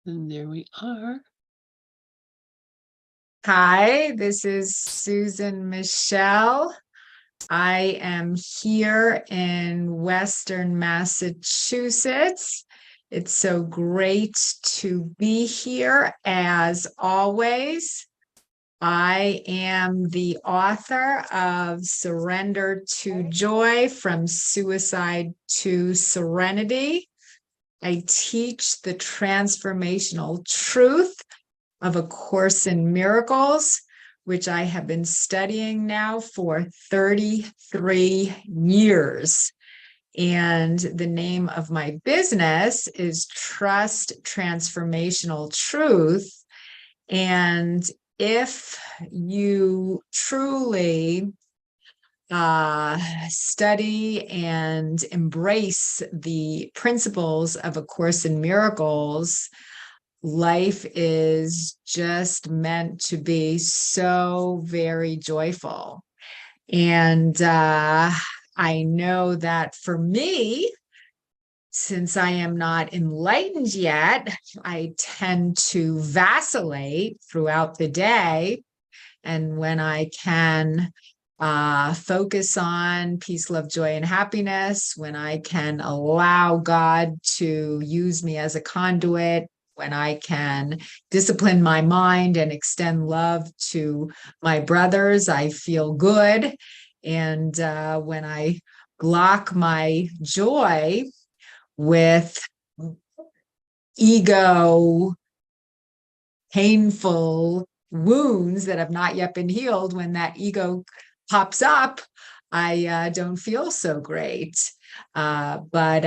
And there we are. Hi, this is Susan Michel. I am here in Western Massachusetts. It's so great to be here as always. I am the author of Surrender to Joy from Suicide to Serenity. I teach the transformational truth of A Course in Miracles, which I have been studying now for 33 years. And the name of my business is Trust Transformational Truth. And if you truly study and embrace the principles of A Course in Miracles, life is just meant to be so very joyful. And I know that for me, since I am not enlightened yet, I tend to vacillate throughout the day. And when I can focus on peace, love, joy, and happiness, when I can allow God to use me as a conduit, when I can discipline my mind and extend love to my brothers, I feel good. And when I block my joy with ego, painful wounds that have not yet been healed, when that ego pops up, I don't feel so great. But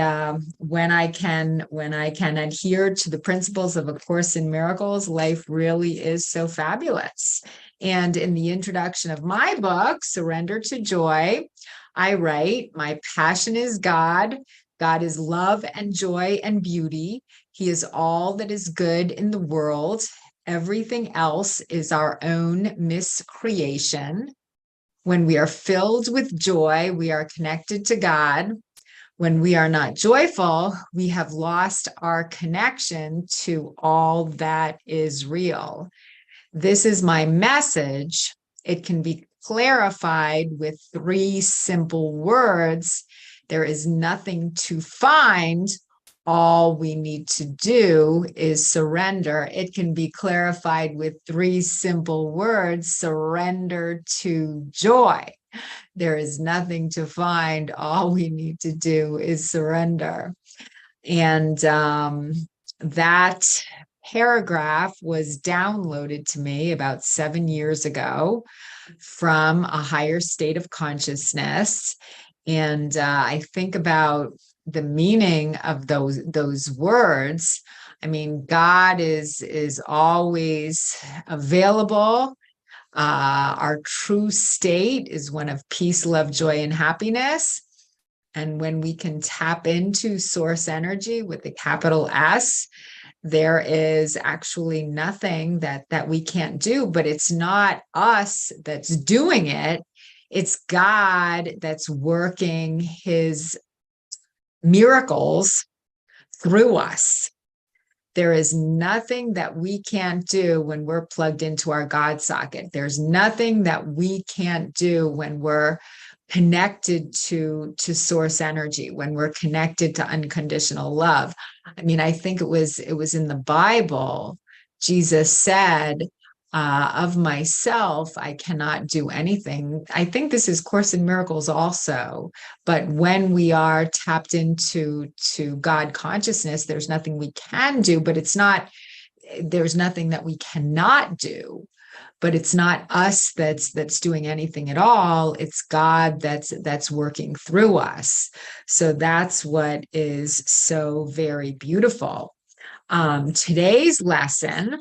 when I can adhere to the principles of A Course in Miracles, life really is so fabulous. And in the introduction of my book, Surrender to Joy, I write, "My passion is God. God is love and joy and beauty. He is all that is good in the world. Everything else is our own miscreation. When we are filled with joy, we are connected to God. When we are not joyful, we have lost our connection to all that is real." This is my message. It can be clarified with three simple words. There is nothing to find. All we need to do is surrender. It can be clarified with three simple words: surrender to joy. There is nothing to find. All we need to do is surrender. And that paragraph was downloaded to me about 7 years ago from a higher state of consciousness. And I think about the meaning of those words. I mean, God is always available. Our true state is one of peace, love, joy, and happiness. And when we can tap into source energy with the capital S, there is actually nothing that we can't do. But it's not us that's doing it. It's God that's working his miracles through us. There is nothing that we can't do when we're plugged into our God socket. There's nothing that we can't do when we're connected to source energy, when we're connected to unconditional love. I mean, I think it was in the Bible, Jesus said, of myself, I cannot do anything. I think this is Course in Miracles also. But when we are tapped into God consciousness, there's nothing we can do, but there's nothing that we cannot do. But it's not us that's doing anything at all. It's God that's working through us. So that's what is so very beautiful. Today's lesson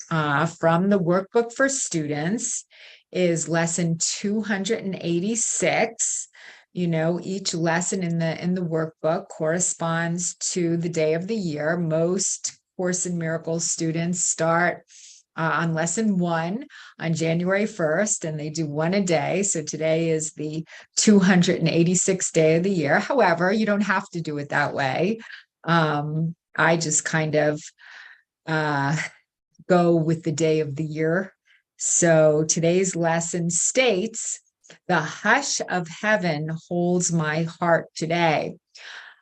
from the workbook for students is lesson 286. You know, each lesson in the workbook corresponds to the day of the year. Most Course in Miracles students start on lesson 1 on January 1st, and they do one a day. So today is the 286th day of the year. However, you don't have to do it that way. I just kind of uh, go with the day of the year. So today's lesson states, "The hush of heaven holds my heart today."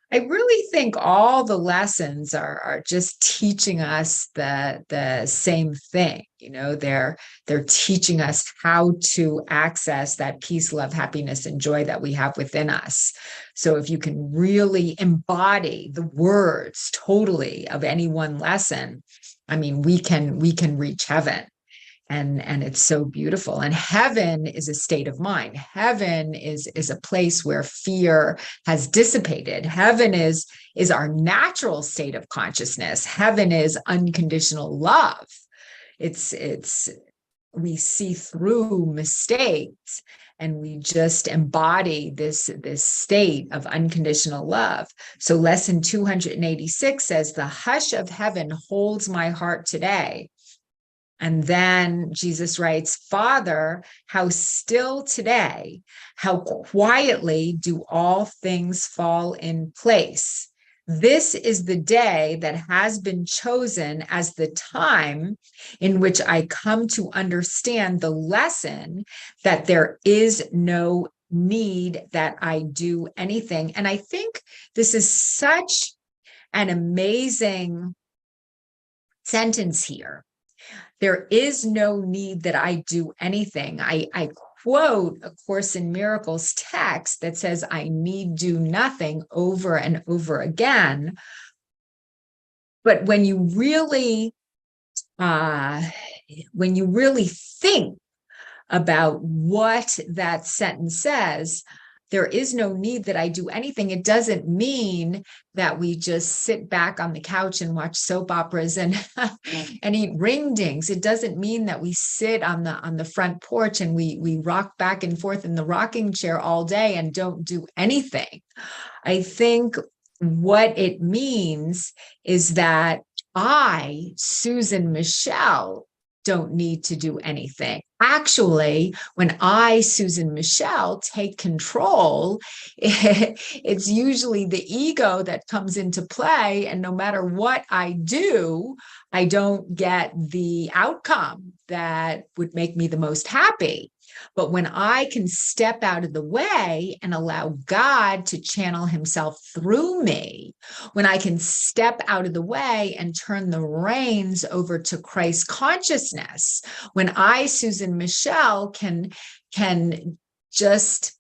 I really think all the lessons are just teaching us the same thing. They're teaching us how to access that peace, love, happiness, and joy that we have within us. So if you can really embody the words totally of any one lesson, I mean, we can reach heaven. And it's so beautiful. And heaven is a state of mind. Heaven is a place where fear has dissipated. Heaven is our natural state of consciousness. Heaven is unconditional love. It's we see through mistakes, and we just embody this state of unconditional love. So lesson 286 says, "The hush of heaven holds my heart today." And then Jesus writes, "Father, how still today, how quietly do all things fall in place. This is the day that has been chosen as the time in which I come to understand the lesson that there is no need that I do anything." And I think this is such an amazing sentence here. There is no need that I do anything. I quote A Course in Miracles text that says, "I need do nothing," over and over again. But uh, when you really think about what that sentence says, "There is no need that I do anything," it doesn't mean that we just sit back on the couch and watch soap operas and and eat ring dings. It doesn't mean that we sit on the front porch and we rock back and forth in the rocking chair all day and don't do anything. I think what it means is that I, Susan Michel, don't need to do anything. Actually, when I, Susan Michel, take control, it's usually the ego that comes into play. And no matter what I do, I don't get the outcome that would make me the most happy. But when I can step out of the way and allow God to channel himself through me, when I can step out of the way and turn the reins over to Christ consciousness, when I, Susan Michel, can just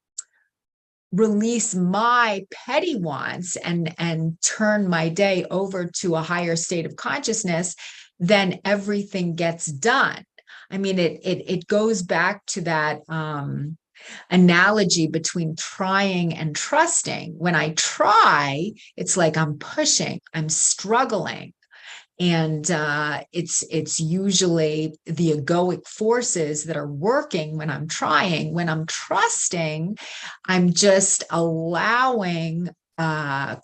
release my petty wants and turn my day over to a higher state of consciousness, then everything gets done. I mean, it goes back to that analogy between trying and trusting. When I try, it's like I'm pushing, I'm struggling. And it's usually the egoic forces that are working when I'm trying. When I'm trusting, I'm just allowing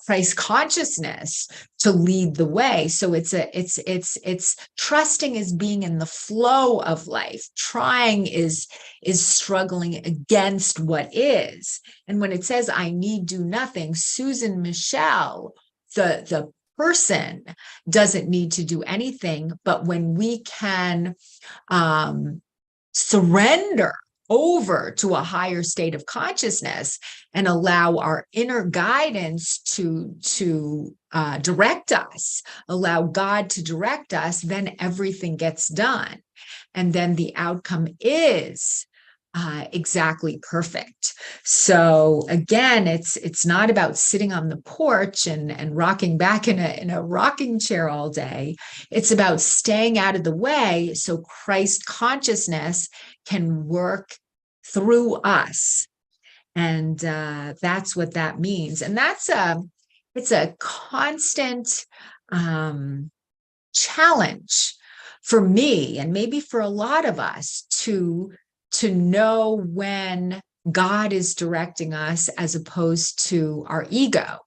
Christ consciousness to lead the way. So it's trusting is being in the flow of life. Trying is struggling against what is. And when it says I need do nothing, Susan Michel, the person, doesn't need to do anything. But when we can surrender over to a higher state of consciousness and allow our inner guidance to direct us, allow God to direct us, then everything gets done. And then the outcome is exactly perfect. So again, it's not about sitting on the porch and rocking back in a rocking chair all day. It's about staying out of the way so Christ consciousness can work through us. And that's what that means. And it's a constant challenge for me, and maybe for a lot of us, to know when God is directing us as opposed to our ego.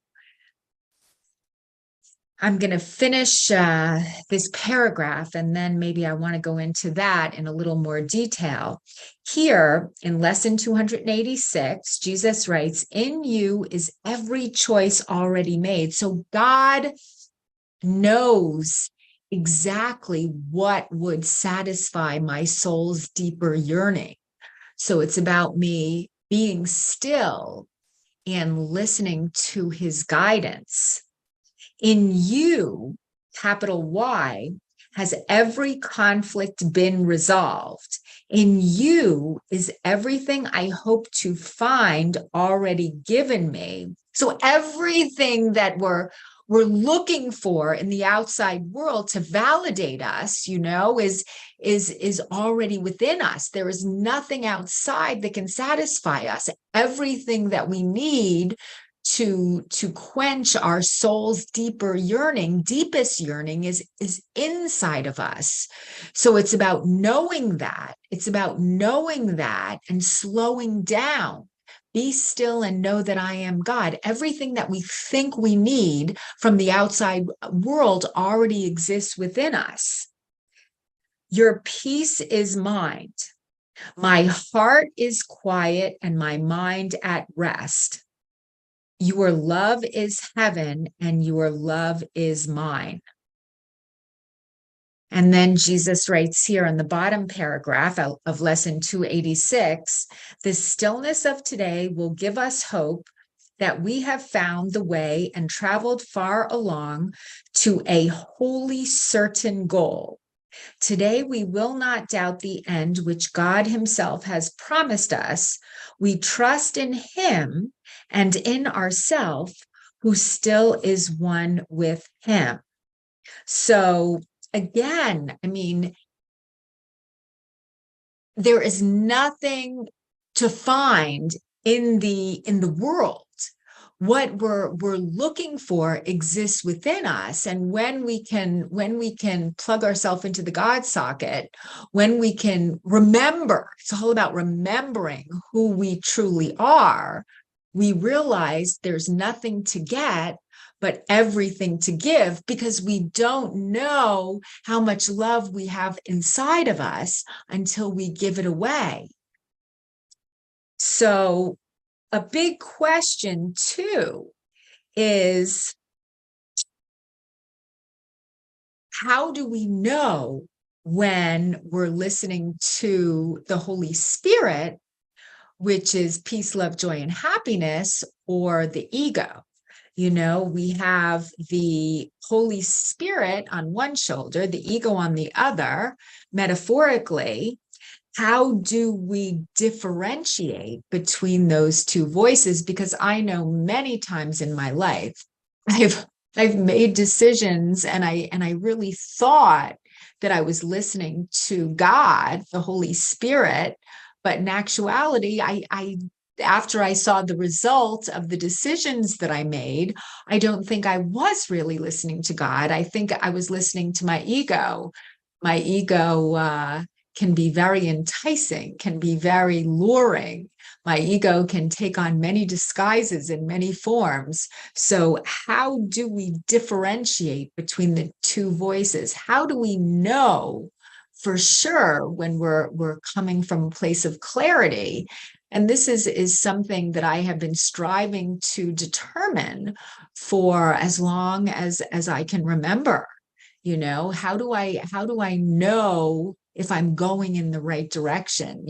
I'm going to finish this paragraph, and then maybe I want to go into that in a little more detail. Here in lesson 286, Jesus writes, "In you is every choice already made." So God knows exactly what would satisfy my soul's deeper yearning. So it's about me being still and listening to his guidance. In you, capital Y, has every conflict been resolved? In you is everything I hope to find already given me. So everything that we're looking for in the outside world to validate us, is already within us. There is nothing outside that can satisfy us. Everything that we need to quench our soul's deepest yearning is inside of us. So it's about knowing that. It's about knowing that and slowing down. Be still and know that I am God. Everything that we think we need from the outside world already exists within us. Your peace is mind. My heart is quiet and my mind at rest. Your love is heaven and your love is mine. And then Jesus writes here in the bottom paragraph of lesson 286, the stillness of today will give us hope that we have found the way and traveled far along to a wholly certain goal. Today, we will not doubt the end which God himself has promised us. We trust in him and in ourself, who still is one with him. So again, I mean, there is nothing to find in the world. What we're looking for exists within us, and when we can plug ourselves into the God socket, when we can remember, it's all about remembering who we truly are, we realize there's nothing to get but everything to give, because we don't know how much love we have inside of us until we give it away. So a big question too is, how do we know when we're listening to the Holy Spirit, which is peace, love, joy, and happiness, or the ego? We have the Holy Spirit on one shoulder, the ego on the other, metaphorically. How do we differentiate between those two voices? Because I know many times in my life, I've made decisions and I really thought that I was listening to God, the Holy Spirit, but in actuality, I after I saw the result of the decisions that I made, I don't think I was really listening to God. I think I was listening to my ego. My ego can be very enticing, can be very luring. My ego can take on many disguises in many forms. So how do we differentiate between the two voices? How do we know for sure when we're coming from a place of clarity? And this is something that I have been striving to determine for as long as I can remember. How do I know if I'm going in the right direction?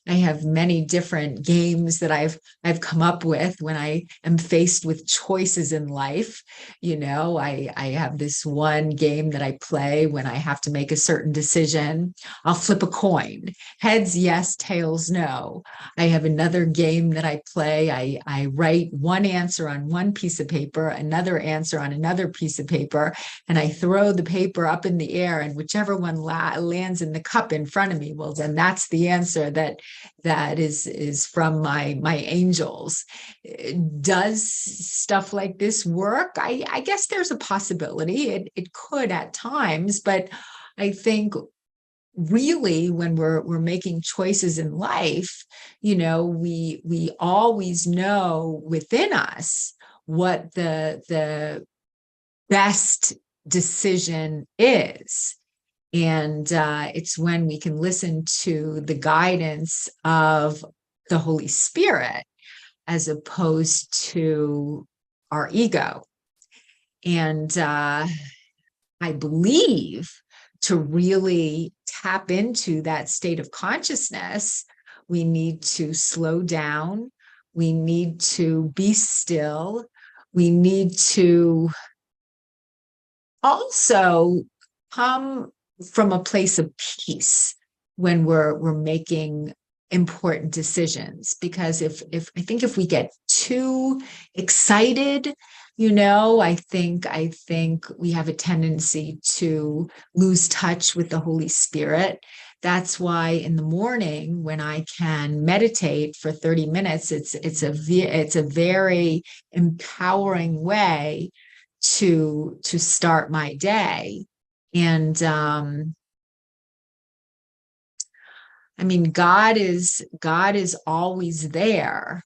I have many different games that I've come up with when I am faced with choices in life. I have this one game that I play when I have to make a certain decision. I'll flip a coin. Heads, yes, tails, no. I have another game that I play. I write one answer on one piece of paper, another answer on another piece of paper, and I throw the paper up in the air, and whichever one lands in the cup in front of me, well, then that's the answer that is from my angels. Does stuff like this work? I guess there's a possibility. It could at times, but I think really when we're making choices in life, we always know within us what the best decision is. And it's when we can listen to the guidance of the Holy Spirit as opposed to our ego. And I believe, to really tap into that state of consciousness, we need to slow down. We need to be still. We need to also come from a place of peace when we're making important decisions, because if I think if we get too excited, I think we have a tendency to lose touch with the Holy Spirit. That's why in the morning when I can meditate for 30 minutes, it's a very empowering way to start my day. And I mean, God is always there,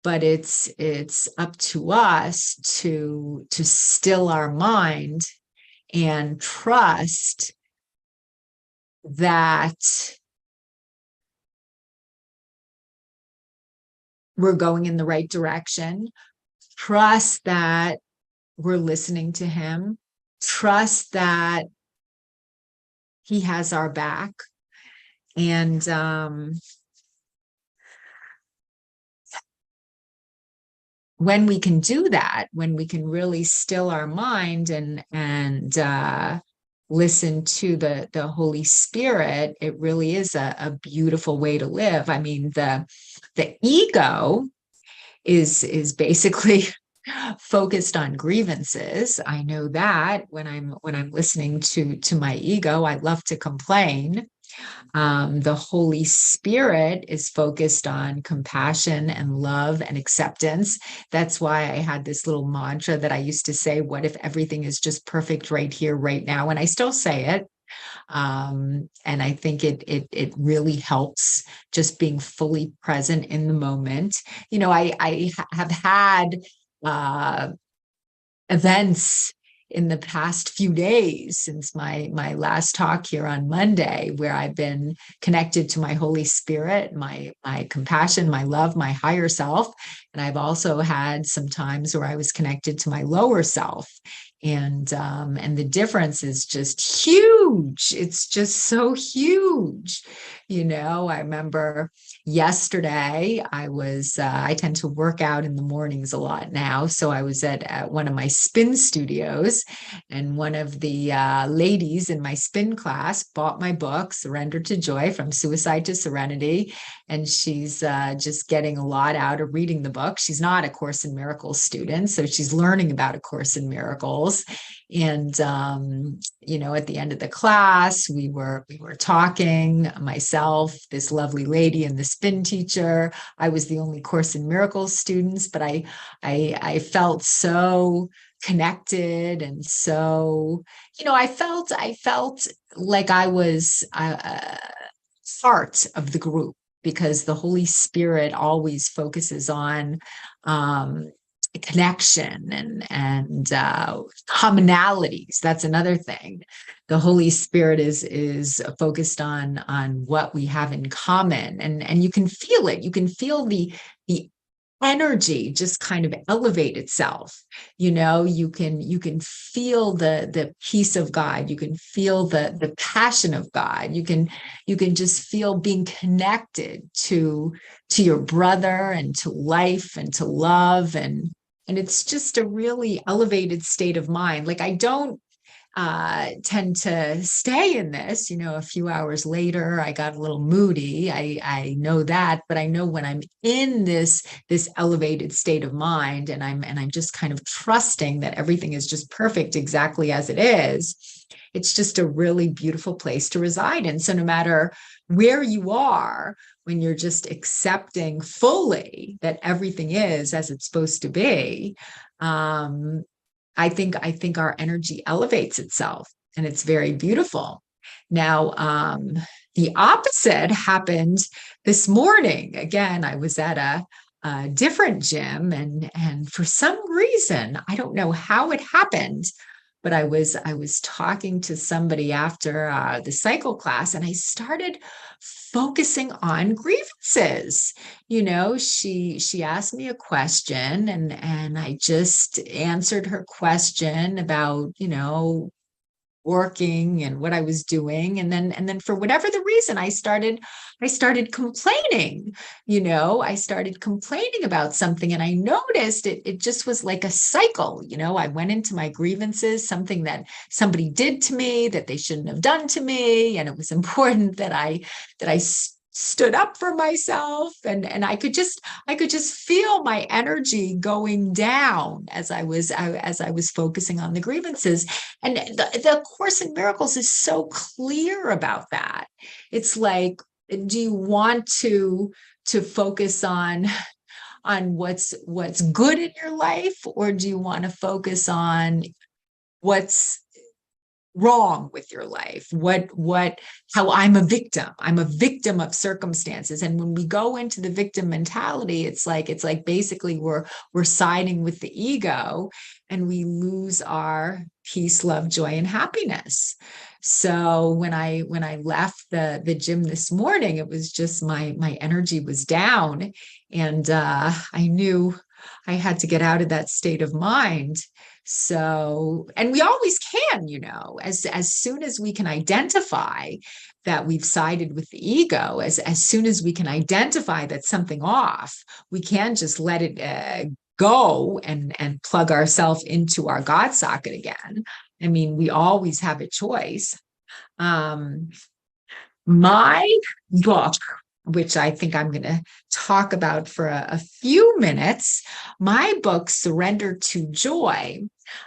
but it's up to us to still our mind and trust that we're going in the right direction. Trust that we're listening to him. Trust that he has our back. And when we can do that, when we can really still our mind and listen to the Holy Spirit, it really is a beautiful way to live. I mean, the ego is basically focused on grievances. I know that when I'm listening to my ego, I love to complain. The Holy Spirit is focused on compassion and love and acceptance. That's why I had this little mantra that I used to say, what if everything is just perfect right here, right now? And I still say it. And I think it really helps just being fully present in the moment. I have had uh, events in the past few days since my last talk here on Monday, where I've been connected to my Holy Spirit, my compassion, my love, my higher self. And I've also had some times where I was connected to my lower self. And the difference is just huge. It's just so huge. I remember yesterday I tend to work out in the mornings a lot now. So I was at one of my spin studios, and one of the ladies in my spin class bought my book, Surrender to Joy, From Suicide to Serenity. And she's just getting a lot out of reading the book. She's not a Course in Miracles student, so she's learning about A Course in Miracles. And at the end of the class, we were talking, myself, this lovely lady, and the spin teacher. I was the only Course in Miracles students, but I felt so connected, and so I felt like I was part of the group, because the Holy Spirit always focuses on connection and commonalities. That's another thing. The Holy Spirit is focused on what we have in common, and you can feel it. You can feel the energy just kind of elevate itself. You can feel the peace of God. You can feel the passion of God. You can just feel being connected to your brother, and to life, and to love, and it's just a really elevated state of mind. Like, I don't tend to stay in this. A few hours later, I got a little moody. I know that, but I know when I'm in this elevated state of mind, and I'm just kind of trusting that everything is just perfect exactly as it is. It's just a really beautiful place to reside in. So no matter where you are, when you're just accepting fully that everything is as it's supposed to be, I think our energy elevates itself, and it's very beautiful. Now, the opposite happened this morning. Again, I was at a different gym, and for some reason, I don't know how it happened, but I was talking to somebody after the cycle class, and I started focusing on grievances. She asked me a question, and I just answered her question about working and what I was doing. And then for whatever the reason, I started complaining. I started complaining about something, and I noticed it just was like a cycle. I went into my grievances, something that somebody did to me that they shouldn't have done to me. And it was important that I stood up for myself, and I could just feel my energy going down as I was focusing on the grievances. And the Course in Miracles is so clear about that. It's like, do you want to focus on what's good in your life, or do you want to focus on what's wrong with your life? How I'm a victim of circumstances. And when we go into the victim mentality, it's like basically we're siding with the ego, and we lose our peace, love, joy, and happiness. So when I left the gym this morning, it was just my energy was down, and I knew I had to get out of that state of mind. So, and we always can, as soon as we can identify that we've sided with the ego, as soon as we can identify that something off, we can just let it go and plug ourselves into our God socket again. I mean, we always have a choice. Um, my book, which I think I'm going to talk about for a few minutes, my book, Surrender to Joy,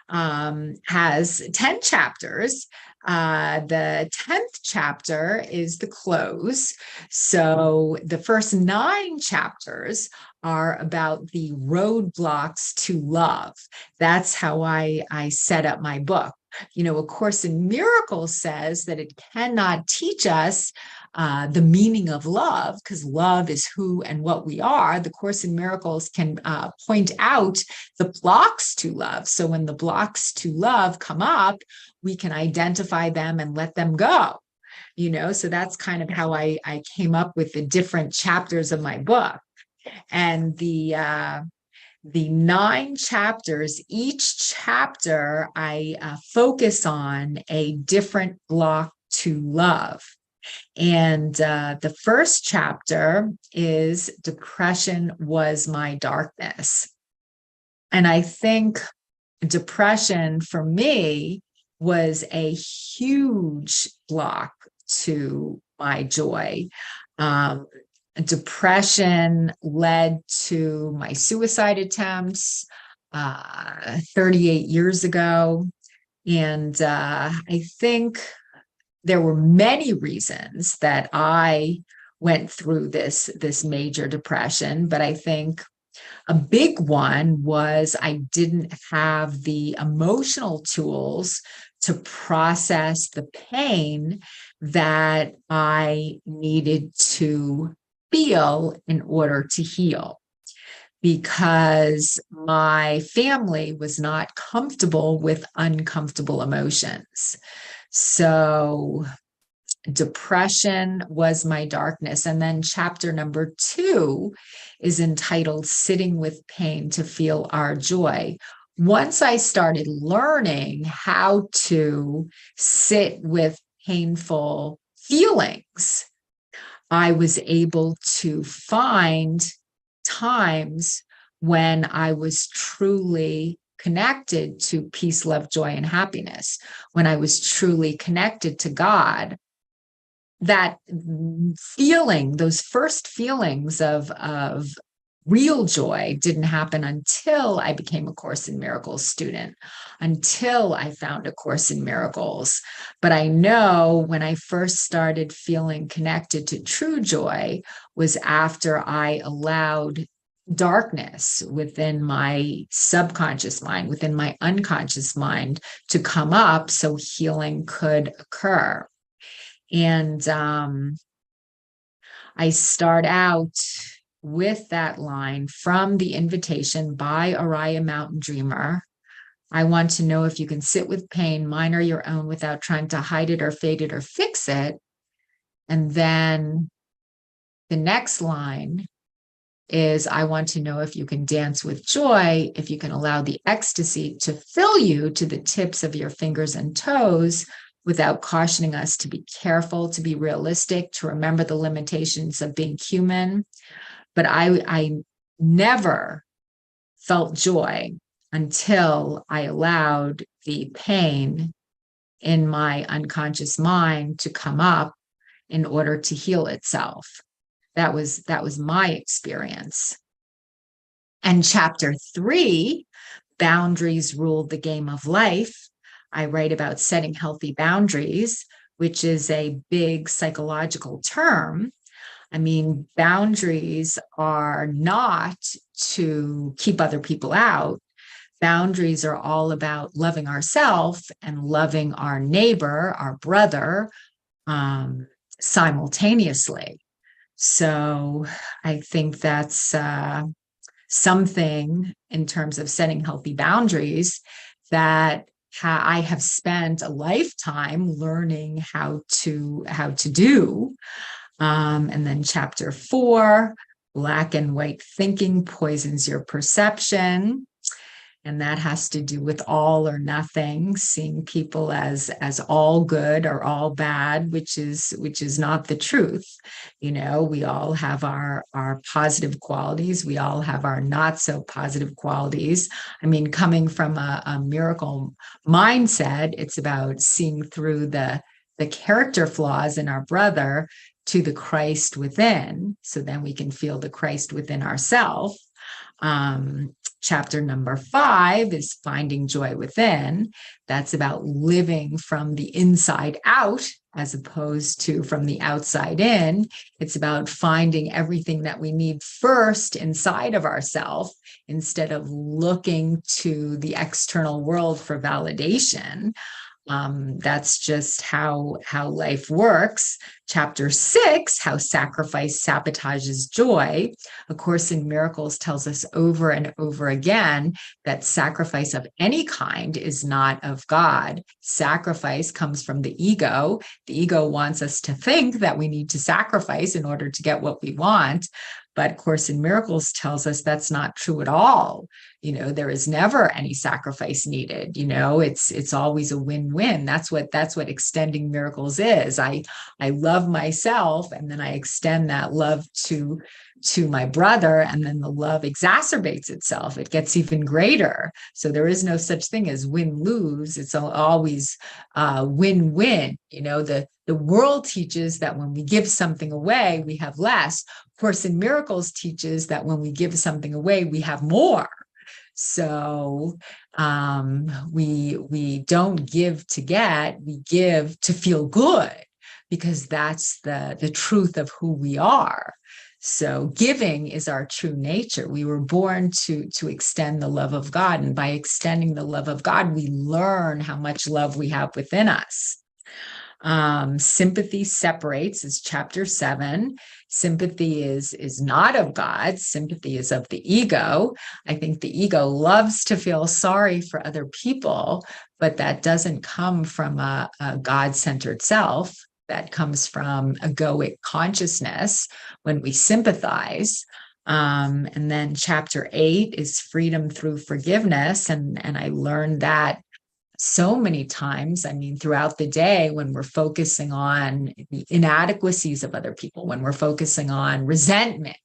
has 10 chapters. The 10th chapter is the close. So the first 9 chapters are about the roadblocks to love. That's how I set up my book. A Course in Miracles says that it cannot teach us the meaning of love, because love is who and what we are. The Course in Miracles can point out the blocks to love. So when the blocks to love come up, we can identify them and let them go. So that's kind of how I came up with the different chapters of my book. And the 9 chapters, each chapter, I focus on a different block to love. And the first chapter is Depression Was My Darkness. And I think depression for me was a huge block to my joy. Depression led to my suicide attempts 38 years ago. And I think there were many reasons that I went through this major depression, but I think a big one was I didn't have the emotional tools to process the pain that I needed to feel in order to heal, because my family was not comfortable with uncomfortable emotions. So depression was my darkness. And then chapter number 2 is entitled Sitting with Pain to Feel Our Joy. Once I started learning how to sit with painful feelings, I was able to find times when I was truly connected to peace, love, joy, and happiness, when I was truly connected to God. That feeling, those first feelings of real joy didn't happen until I became a Course in Miracles student, until I found a Course in Miracles. But I know when I first started feeling connected to true joy was after I allowed darkness within my subconscious mind, within my unconscious mind, to come up so healing could occur. And I start out with that line from the invitation by Araya Mountain Dreamer. I want to know if you can sit with pain, mine or your own, without trying to hide it or fade it or fix it. And then the next line, is I want to know if you can dance with joy, if you can allow the ecstasy to fill you to the tips of your fingers and toes without cautioning us to be careful, to be realistic, to remember the limitations of being human. But I never felt joy until I allowed the pain in my unconscious mind to come up in order to heal itself. That was my experience. And chapter 3, boundaries rule the game of life. I write about setting healthy boundaries, which is a big psychological term. I mean, boundaries are not to keep other people out. Boundaries are all about loving ourselves and loving our neighbor, our brother, simultaneously. So I think that's something in terms of setting healthy boundaries that I have spent a lifetime learning how to do. And then chapter 4, black and white thinking poisons your perception. And that has to do with all or nothing, seeing people as all good or all bad, which is not the truth. You know, we all have our positive qualities. We all have our not so positive qualities. I mean, coming from a miracle mindset, it's about seeing through the character flaws in our brother to the Christ within, so then we can feel the Christ within ourselves. Chapter number 5 is finding joy within. That's about living from the inside out as opposed to from the outside in. It's about finding everything that we need first inside of ourselves instead of looking to the external world for validation. That's just how life works. Chapter 6, how sacrifice sabotages joy. A Course in Miracles tells us over and over again that sacrifice of any kind is not of God. Sacrifice comes from the ego. The ego wants us to think that we need to sacrifice in order to get what we want. But Course in Miracles tells us that's not true at all. You know, there is never any sacrifice needed. You know, it's always a win-win. That's what extending miracles is. I love myself, and then I extend that love to my brother, and then the love exacerbates itself. It gets even greater. So there is no such thing as win-lose. It's always win-win. You know, the world teaches that when we give something away, we have less. Course in Miracles teaches that when we give something away, we have more. So we don't give to get, we give to feel good, because that's the truth of who we are. So giving is our true nature. We were born to extend the love of God. And by extending the love of God, we learn how much love we have within us. Sympathy separates is chapter 7. Sympathy is not of God. Sympathy is of the ego. I think the ego loves to feel sorry for other people, but that doesn't come from a God-centered self. That comes from egoic consciousness when we sympathize. And then chapter 8 is freedom through forgiveness. And I learned that so many times, I mean, throughout the day, when we're focusing on the inadequacies of other people, when we're focusing on resentment,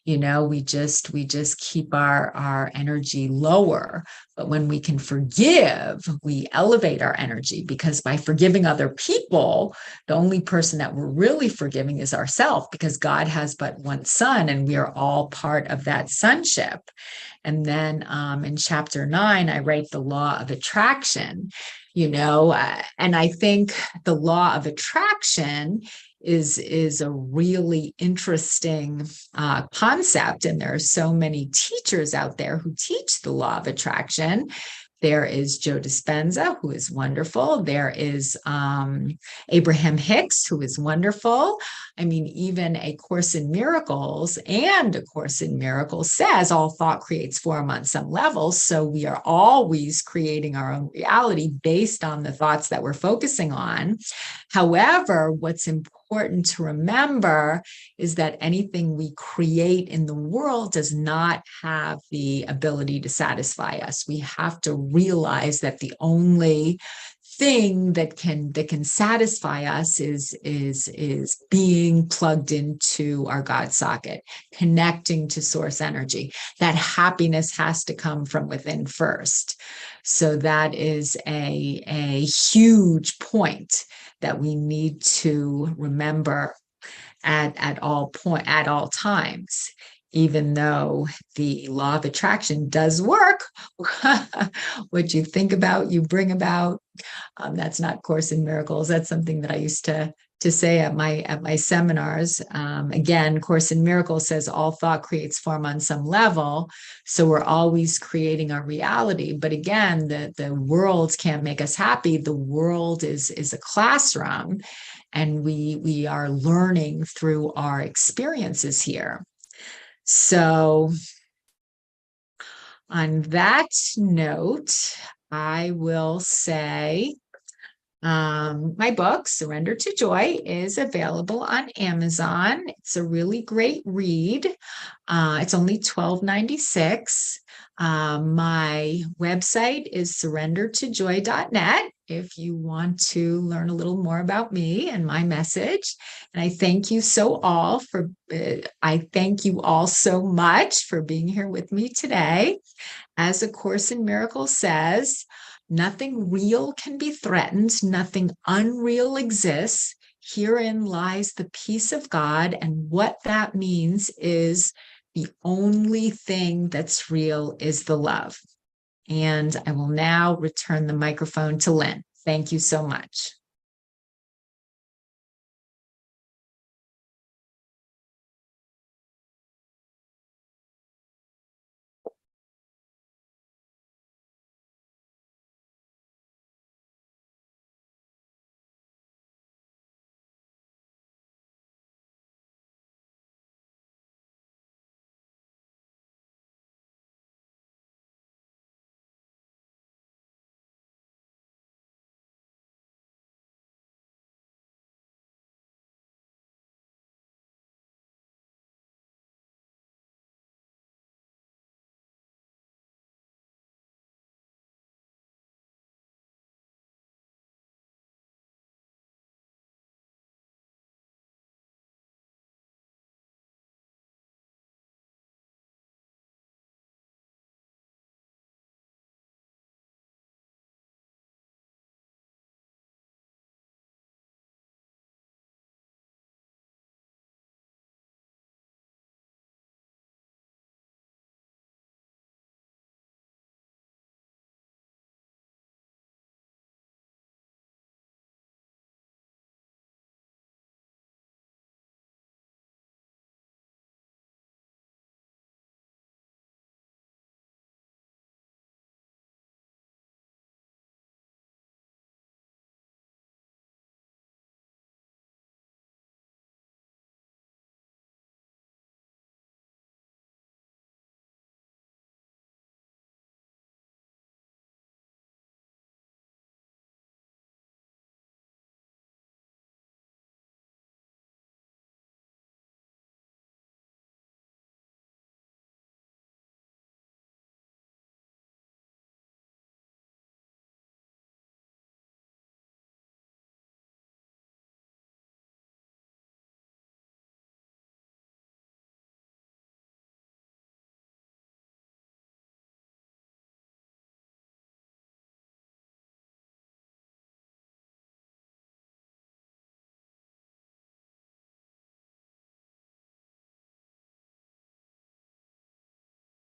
you know, we just keep our energy lower. But when we can forgive, we elevate our energy, because by forgiving other people, the only person that we're really forgiving is ourselves, because God has but one son, and we are all part of that sonship. And then in chapter 9, I write the law of attraction, you know, and I think the law of attraction is a really interesting concept. And there are so many teachers out there who teach the law of attraction. There is Joe Dispenza, who is wonderful. There is Abraham Hicks, who is wonderful. I mean, even A Course in Miracles and A Course in Miracles says all thought creates form on some level. So we are always creating our own reality based on the thoughts that we're focusing on. However, what's important important to remember is that anything we create in the world does not have the ability to satisfy us. We have to realize that the only thing that can satisfy us is being plugged into our God socket, connecting to source energy. That happiness has to come from within first. So that is a huge point that we need to remember at all times. Even though the law of attraction does work, what you think about, you bring about. That's not Course in Miracles. That's something that I used to say at my seminars. Again, Course in Miracles says all thought creates form on some level. So we're always creating our reality. But again, the world can't make us happy. The world is a classroom, and we are learning through our experiences here. So on that note, I will say my book, Surrender to Joy, is available on Amazon. It's a really great read. It's only $12.96. My website is surrendertojoy.net if you want to learn a little more about me and my message. And I thank you I thank you all so much for being here with me today. As A Course in Miracles says, nothing real can be threatened, nothing unreal exists. Herein lies the peace of God. And what that means is the only thing that's real is the love. And I will now return the microphone to Lynn. Thank you so much.